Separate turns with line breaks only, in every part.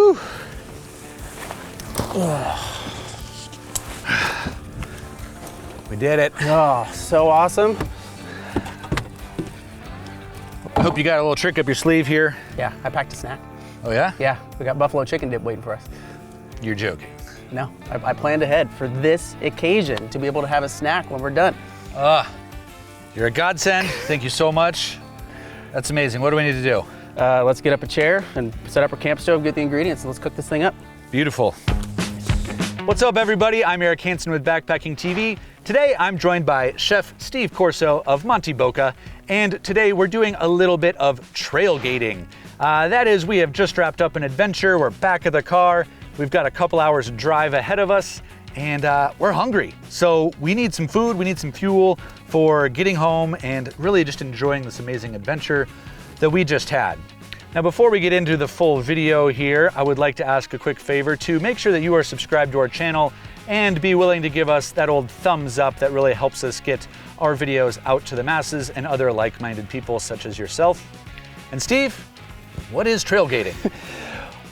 Woo. We did it.
Oh, so awesome.
I hope you got a little trick up your sleeve here.
Yeah, I packed a snack.
Oh yeah?
Yeah, we got buffalo chicken dip waiting for us.
You're joking.
No, I planned ahead for this occasion to be able to have a snack when we're done.
You're a godsend. Thank you so much. That's amazing. What do we need to do?
Let's get up a chair and set up our camp stove, get the ingredients, and let's cook this thing up.
Beautiful. What's up, everybody? I'm Eric Hansen with Backpacking TV. Today, I'm joined by Chef Steve Corso of Monte Boca, and today we're doing a little bit of trailgating. That is, we have just wrapped up an adventure. We're back of the car. We've got a couple hours drive ahead of us, and we're hungry. So we need some food, we need some fuel for getting home and really just enjoying this amazing adventure that we just had. Now, before we get into the full video here, I would like to ask a quick favor to make sure that you are subscribed to our channel and be willing to give us that old thumbs up that really helps us get our videos out to the masses and other like-minded people such as yourself. And Steve, what is trailgating?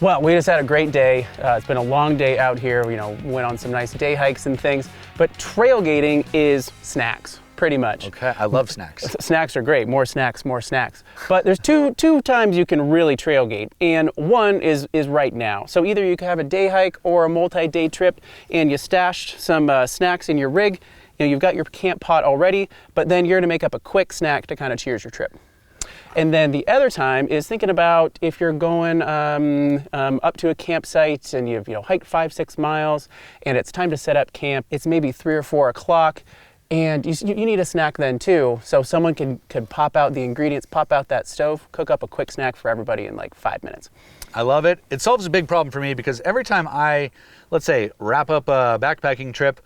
Well, we just had a great day. It's been a long day out here. You know, went on some nice day hikes and things, but trailgating is snacks. Pretty much.
Okay, I love snacks.
Snacks are great, more snacks, more snacks. But there's two times you can really trailgate, and one is right now. So either you can have a day hike or a multi-day trip, and you stashed some snacks in your rig. You know, you've got your camp pot already, but then you're gonna make up a quick snack to kind of cheers your trip. And then the other time is thinking about if you're going up to a campsite and you've hiked 5-6 miles, and it's time to set up camp. It's maybe 3 or 4 o'clock. And you need a snack then too, so someone could pop out the ingredients, pop out that stove, cook up a quick snack for everybody in like 5 minutes.
I love it. It solves a big problem for me because every time I, let's say, wrap up a backpacking trip,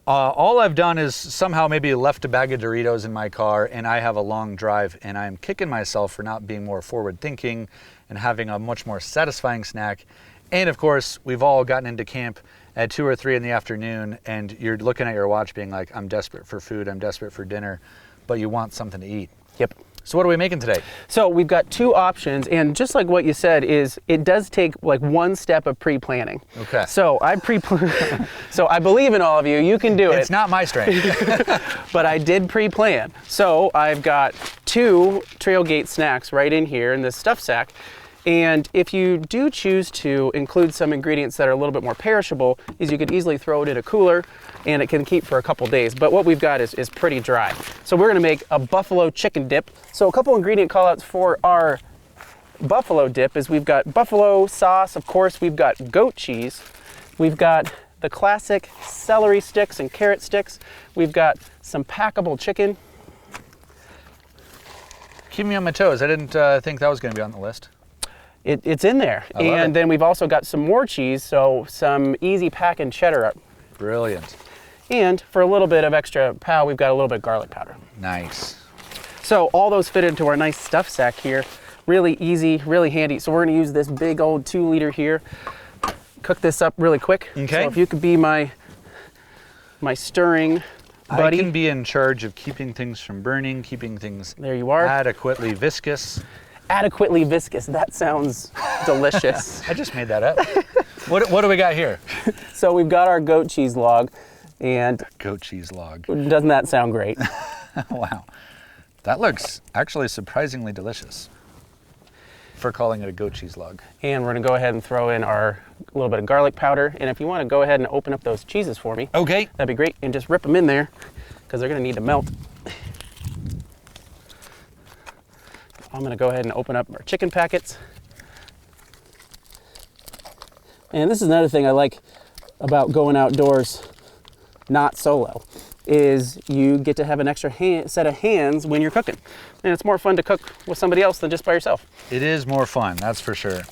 all I've done is somehow maybe left a bag of Doritos in my car and I have a long drive and I'm kicking myself for not being more forward thinking and having a much more satisfying snack. And of course, we've all gotten into camp at 2 or 3 in the afternoon and you're looking at your watch being like, I'm desperate for food, I'm desperate for dinner, but you want something to eat.
Yep.
So what are we making today?
So we've got 2 options, and just like what you said, is it does take like 1 step of pre-planning.
Okay.
So so I believe in all of you, you can do it.
It's not my strength.
But I did pre-plan. So I've got 2 trailgate snacks right in here in this stuff sack. And if you do choose to include some ingredients that are a little bit more perishable, is you could easily throw it in a cooler and it can keep for a couple days. But what we've got is pretty dry. So we're gonna make a buffalo chicken dip. So a couple ingredient callouts for our buffalo dip is we've got buffalo sauce, of course, we've got goat cheese, we've got the classic celery sticks and carrot sticks, we've got some packable chicken.
Keep me on my toes. I didn't think that was gonna be on the list.
It's in there. And then we've also got some more cheese, so some easy pack and cheddar.
Brilliant.
And for a little bit of extra pow, we've got a little bit of garlic powder.
Nice.
So all those fit into our nice stuff sack here. Really easy, really handy. So we're gonna use this big old 2-liter here. Cook this up really quick.
Okay.
So if you could be my stirring buddy.
I can be in charge of keeping things from burning, keeping things
there you are.
Adequately viscous.
Adequately viscous, that sounds delicious.
I just made that up. What do we got here?
So we've got our goat cheese log, and
goat cheese log.
Doesn't that sound great?
Wow, that looks actually surprisingly delicious for calling it a goat cheese log.
And we're gonna go ahead and throw in our little bit of garlic powder. And if you wanna go ahead and open up those cheeses for me,
okay,
that'd be great. And just rip them in there because they're gonna need to melt. I'm gonna go ahead and open up our chicken packets. And this is another thing I like about going outdoors, not solo, is you get to have an extra set of hands when you're cooking. And it's more fun to cook with somebody else than just by yourself.
It is more fun, that's for sure.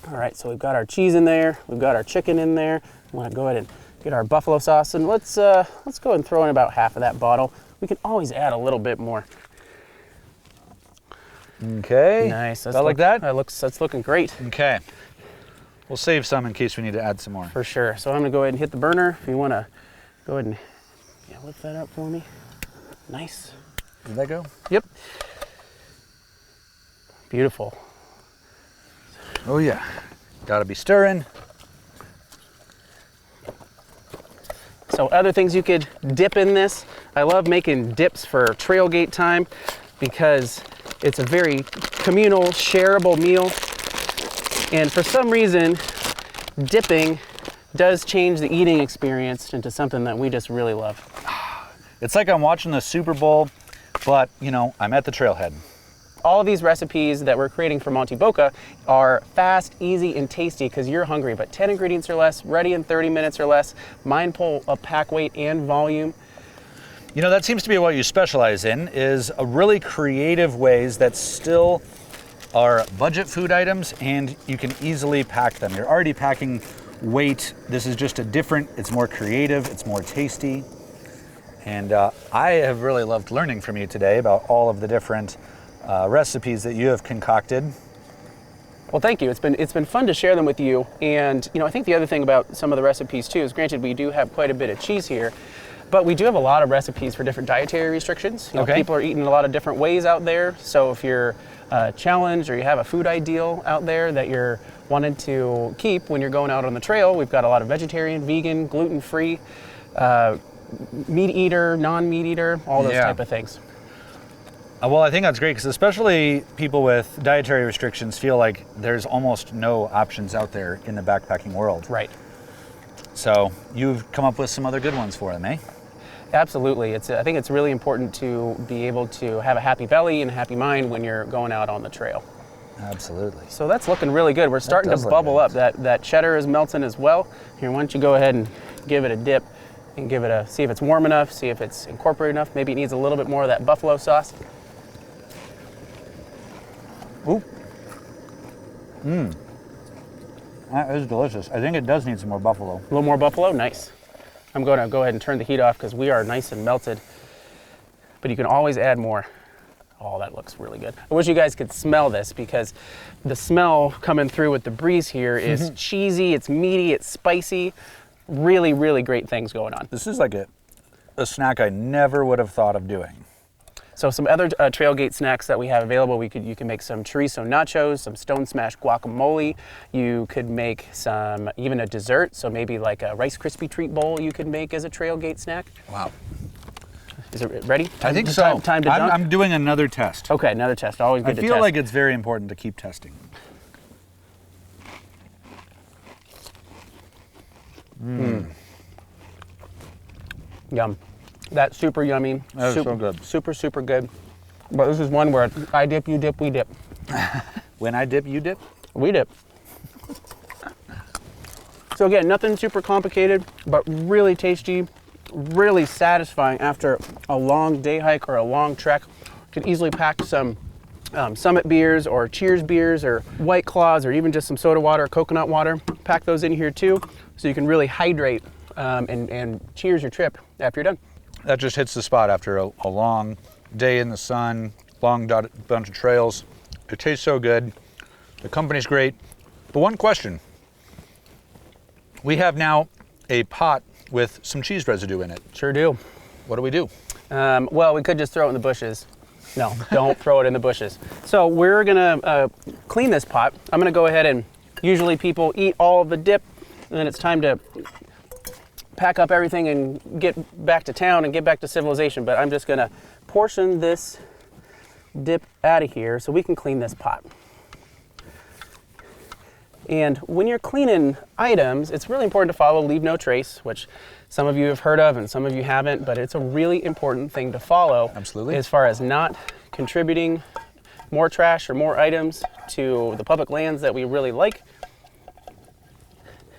All right, so we've got our cheese in there, we've got our chicken in there. I'm gonna go ahead and get our buffalo sauce, and let's go ahead and throw in about half of that bottle. We can always add a little bit more.
Okay.
Nice.
Like that?
That's looking great.
Okay. We'll save some in case we need to add some more.
For sure. So I'm gonna go ahead and hit the burner. If you wanna go ahead and lift that up for me. Nice.
Did that go?
Yep. Beautiful.
Oh yeah, gotta be stirring.
So other things you could dip in this. I love making dips for trailgate time because it's a very communal, shareable meal. And for some reason, dipping does change the eating experience into something that we just really love.
It's like I'm watching the Super Bowl, but you know, I'm at the trailhead.
All of these recipes that we're creating for Monte Boca are fast, easy, and tasty because you're hungry, but 10 ingredients or less, ready in 30 minutes or less, mindful of pack weight and volume.
You know, that seems to be what you specialize in, is a really creative ways that still are budget food items and you can easily pack them. You're already packing weight. This is just it's more creative, it's more tasty. And I have really loved learning from you today about all of the different recipes that you have concocted.
Well, thank you. It's been fun to share them with you. And you know, I think the other thing about some of the recipes too is, granted, we do have quite a bit of cheese here, but we do have a lot of recipes for different dietary restrictions. You know, people are eating a lot of different ways out there. So if you're challenged or you have a food ideal out there that you're wanting to keep when you're going out on the trail, we've got a lot of vegetarian, vegan, gluten-free, meat eater, non-meat eater, all those type of things.
Well, I think that's great because especially people with dietary restrictions feel like there's almost no options out there in the backpacking world.
Right.
So you've come up with some other good ones for them, eh?
Absolutely. I think it's really important to be able to have a happy belly and a happy mind when you're going out on the trail.
Absolutely.
So that's looking really good. We're starting to bubble up. That cheddar is melting as well. Here, why don't you go ahead and give it a dip and give it see if it's warm enough, see if it's incorporated enough. Maybe it needs a little bit more of that buffalo sauce.
Ooh. Mmm. That is delicious. I think it does need some more buffalo.
A little more buffalo? Nice. I'm going to go ahead and turn the heat off because we are nice and melted. But you can always add more. Oh, that looks really good. I wish you guys could smell this because the smell coming through with the breeze here is cheesy, it's meaty, it's spicy. Really, really great things going on.
This is like a snack I never would have thought of doing.
So some other trailgate snacks that we have available, you can make some chorizo nachos, some stone smash guacamole. You could make some, even a dessert, so maybe like a Rice Krispie treat bowl you could make as a trailgate snack.
Wow.
Is it ready?
I think so.
Time to dunk?
I'm doing another test.
Okay, another test. Always good to test.
I feel like it's very important to keep testing.
Yum. That's super yummy.
That is so good.
Super, super good. But this is one where I dip, you dip, we dip.
When I dip, you dip?
We dip. So again, nothing super complicated, but really tasty, really satisfying after a long day hike or a long trek. You can easily pack some Summit beers or Cheers beers or White Claws or even just some soda water or coconut water. Pack those in here too, so you can really hydrate and cheers your trip after you're done.
That just hits the spot after a long day in the sun, long bunch of trails. It tastes so good. The company's great. But one question. We have now a pot with some cheese residue in it.
Sure do.
What do we do?
Well, we could just throw it in the bushes. No, don't throw it in the bushes. So we're gonna clean this pot. I'm gonna go ahead and, usually people eat all of the dip, and then it's time to pack up everything and get back to town and get back to civilization. But I'm just gonna portion this dip out of here so we can clean this pot. And when you're cleaning items, it's really important to follow leave no trace, which some of you have heard of and some of you haven't, but it's a really important thing to follow.
Absolutely.
As far as not contributing more trash or more items to the public lands that we really like,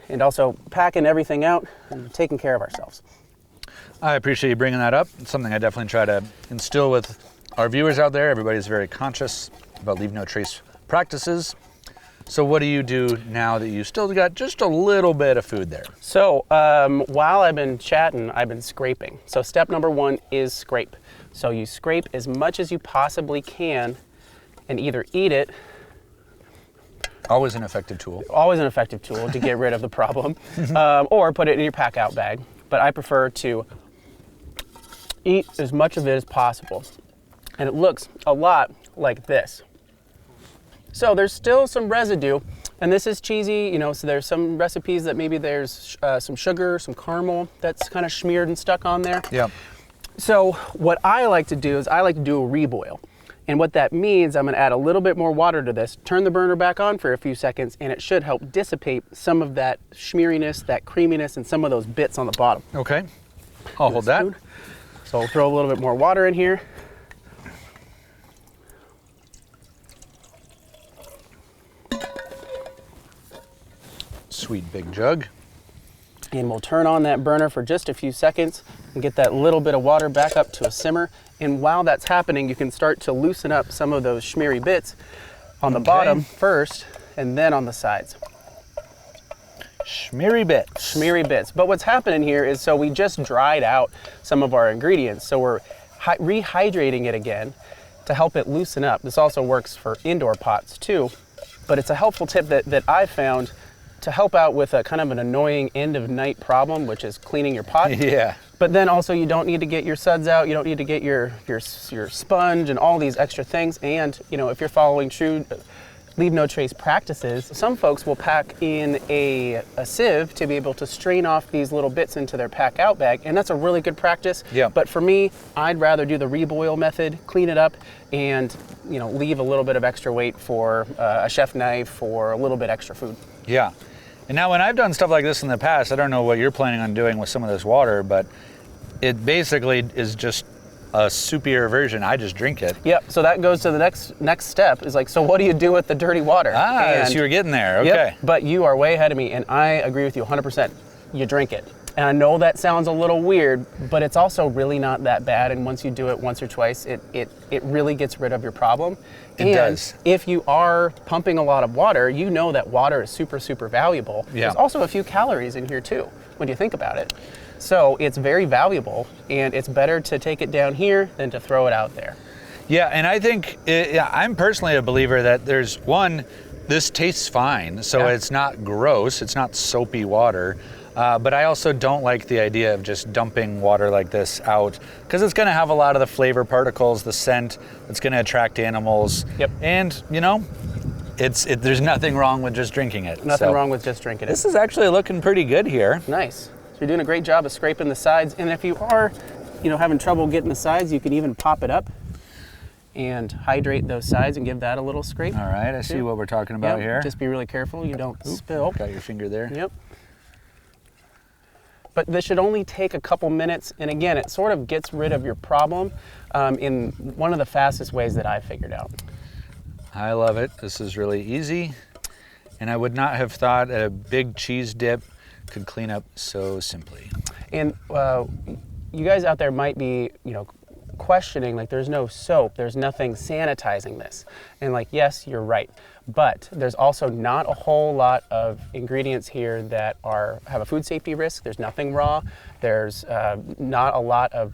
and also packing everything out and taking care of ourselves.
I appreciate you bringing that up. It's something I definitely try to instill with our viewers out there. Everybody's very conscious about leave no trace practices. So what do you do now that you still got just a little bit of food there?
So while I've been chatting, I've been scraping. So step number one is scrape. So you scrape as much as you possibly can and either eat it.
Always an effective tool.
Always an effective tool to get rid of the problem, or put it in your pack out bag. But I prefer to eat as much of it as possible. And it looks a lot like this. So there's still some residue, And this is cheesy, you know, so there's some recipes that maybe there's some sugar, some caramel that's kind of smeared and stuck on there.
Yeah.
So what I like to do is I like to do a reboil. And what that means, I'm gonna add a little bit more water to this, turn the burner back on for a few seconds, and it should help dissipate some of that schmeariness, that creaminess, and some of those bits on the bottom.
Okay. I'll hold that.
So we'll throw a little bit more water in here.
Sweet big jug.
And we'll turn on that burner for just a few seconds and get that little bit of water back up to a simmer. And while that's happening, you can start to loosen up some of those schmeary bits on the bottom first and then on the sides.
Schmeary bits.
Schmeary bits. But what's happening here is, so we just dried out some of our ingredients. So we're rehydrating it again to help it loosen up. This also works for indoor pots too. But it's a helpful tip that I found to help out with a kind of an annoying end of night problem, which is cleaning your pot.
Yeah.
But then also you don't need to get your suds out, you don't need to get your sponge and all these extra things. And you know, if you're following true leave no trace practices, some folks will pack in a sieve to be able to strain off these little bits into their pack out bag, and that's a really good practice.
Yeah.
But for me, I'd rather do the reboil method, clean it up, and you know, leave a little bit of extra weight for a chef knife or a little bit extra food.
Yeah. And now when I've done stuff like this in the past, I don't know what you're planning on doing with some of this water, but it basically is just a soupier version. I just drink it.
Yep, so that goes to the next step is like, so what do you do with the dirty water?
So you were getting there, okay.
Yep, but you are way ahead of me, and I agree with you 100%. You drink it. And I know that sounds a little weird, but it's also really not that bad, and once you do it once or twice, it really gets rid of your problem.
It does.
If you are pumping a lot of water, you know that water is super, super valuable.
Yeah.
There's also a few calories in here too, when you think about it. So it's very valuable, and it's better to take it down here than to throw it out there.
Yeah, and I think, I'm personally a believer that there's this tastes fine, so it's not gross, it's not soapy water. But I also don't like the idea of just dumping water like this out, because it's going to have a lot of the flavor particles, the scent. It's going to attract animals.
Yep.
And you know, there's nothing wrong with just drinking it.
Nothing wrong with just drinking it.
This is actually looking pretty good here.
Nice. So you're doing a great job of scraping the sides, and if you are, you know, having trouble getting the sides, you can even pop it up and hydrate those sides and give that a little scrape.
All right, I see what we're talking about here.
Just be really careful you don't spill.
Got your finger there.
Yep. But this should only take a couple minutes, and again, it sort of gets rid of your problem in one of the fastest ways that I figured out.
I love it. This is really easy, and I would not have thought a big cheese dip could clean up so simply.
And you guys out there might be, you know, questioning, like, there's no soap, there's nothing sanitizing this. And like, yes, you're right. But there's also not a whole lot of ingredients here that have a food safety risk. There's nothing raw. There's not a lot of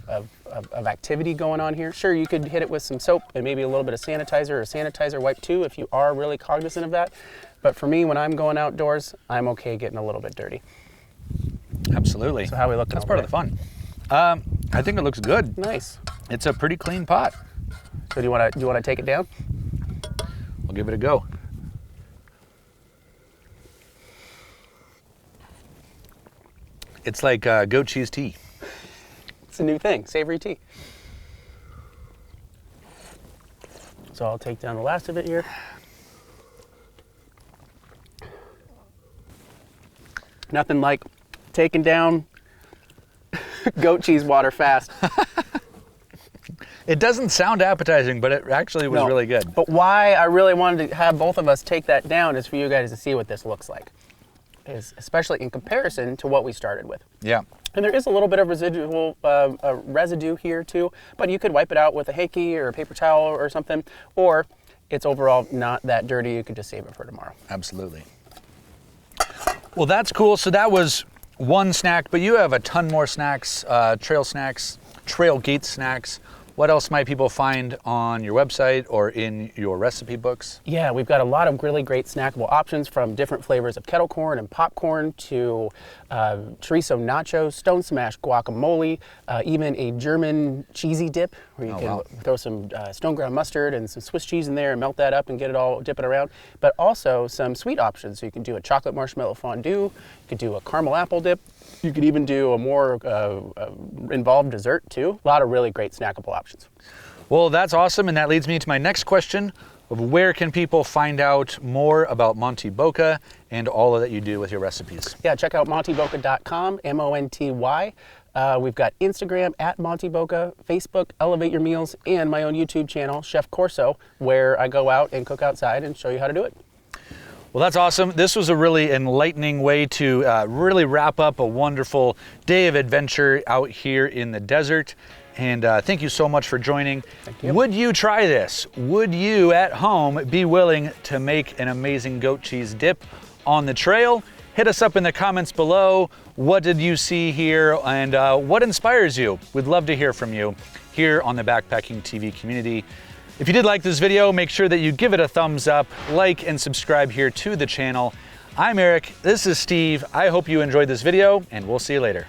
activity going on here. Sure, you could hit it with some soap and maybe a little bit of sanitizer or sanitizer wipe too if you are really cognizant of that. But for me, when I'm going outdoors, I'm okay getting a little bit dirty.
Absolutely.
So how are we looking?
That's part of the fun. I think it looks good.
Nice.
It's a pretty clean pot.
So do you want to take it down?
We'll give it a go. It's like goat cheese tea.
It's a new thing, savory tea. So I'll take down the last of it here. Nothing like taking down goat cheese water fast.
It doesn't sound appetizing, but it actually was really good.
But why I really wanted to have both of us take that down is for you guys to see what this looks like, especially in comparison to what we started with.
Yeah.
And there is a little bit of residual residue here too, but you could wipe it out with a hanky or a paper towel or something, or it's overall not that dirty. You could just save it for tomorrow.
Absolutely. Well, that's cool. So that was one snack, but you have a ton more snacks, trail gate snacks, What else might people find on your website or in your recipe books?
Yeah, we've got a lot of really great snackable options, from different flavors of kettle corn and popcorn to chorizo nachos, stone smash guacamole, even a German cheesy dip where you can throw some stone ground mustard and some Swiss cheese in there and melt that up and get it all dipping around. But also some sweet options. So you can do a chocolate marshmallow fondue, you could do a caramel apple dip, you could even do a more involved dessert too. A lot of really great snackable options.
Well, that's awesome, and that leads me to my next question of where can people find out more about Monty Boca and all that you do with your recipes?
Yeah, check out montyboca.com, M-O-N-T-Y. We've got Instagram at Monty Boca, Facebook, Elevate Your Meals, and my own YouTube channel, Chef Corso, where I go out and cook outside and show you how to do it.
Well, that's awesome. This was a really enlightening way to really wrap up a wonderful day of adventure out here in the desert. And thank you so much for joining.
Thank you.
Would you try this? Would you at home be willing to make an amazing goat cheese dip on the trail? Hit us up in the comments below. What did you see here, and what inspires you? We'd love to hear from you here on the Backpacking TV community. If you did like this video, make sure that you give it a thumbs up, like, and subscribe here to the channel. I'm Eric, this is Steve. I hope you enjoyed this video, and we'll see you later.